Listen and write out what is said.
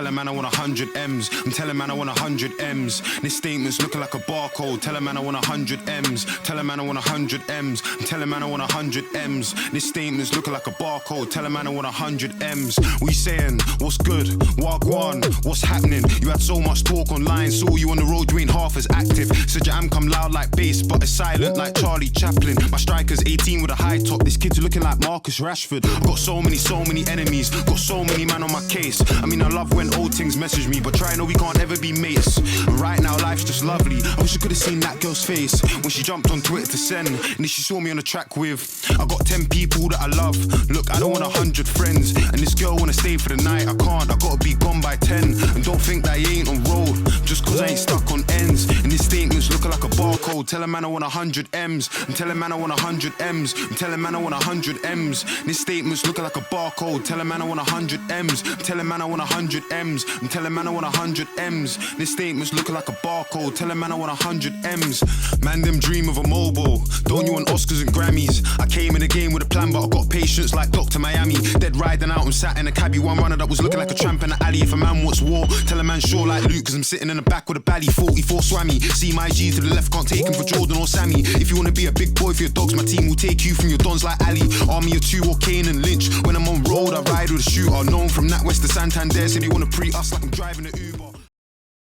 telling man I want 100 M's. I'm telling man I want 100 M's. This statement's looking like a barcode. Telling man I want 100 M's. Telling man I want 100 M's. I'm telling man I want 100 M's. This statement's looking like a barcode. Telling man I want 100 M's. We saying, what's good? Wagwan, what's happening? You had so much talk online, saw you on the road, you ain't half as active. Said your am come loud like bass, but it's silent like Charlie Chaplin. My striker's 18 with a high top. This kid's looking like Marcus Rashford. I've got so many enemies. Got so many man on my case. I mean, I love when old things message me, but try know we can't ever be mates. And right now, life's just lovely. I wish I could've seen that girl's face when she jumped on Twitter to send. And then she saw me on the track with, I got 10 people that I love. Look, I don't want 100 friends. And this girl wanna stay for the night. I can't, I gotta be gone by 10. And don't think that you ain't on road, just cause I ain't stuck on ends. And this statement's looking like a barcode. Tell a man I want 100 M's. I'm telling man I want 100 M's. I'm telling man I want 100 M's. This statement's looking like a barcode. Tell a man I want 100 M's. I'm telling man I want 100 M's. I'm telling man I want 100 M's. This statement's looking like a barcode. Tell a man I want 100 M's. Man, them dream of a mobile. Don't you want Oscars and Grammys? I came in the game with a plan, but I got patience like Dr. Miami. Dead riding out and sat in a cabbie. One runner that was looking like a tramp in the alley. If a man wants war, tell a man sure like Luke, cause I'm sitting in the back with a bally. 44 swammy. See my G to the left, can't take him for Jordan or Sammy. If you wanna be a big boy for your dogs, my team will take you from your dons like Ali. Army of two or Kane and Lynch. When I'm on road, I ride with a shooter. Known from NatWest to Santander, said they wanna pre us like I'm driving an Uber.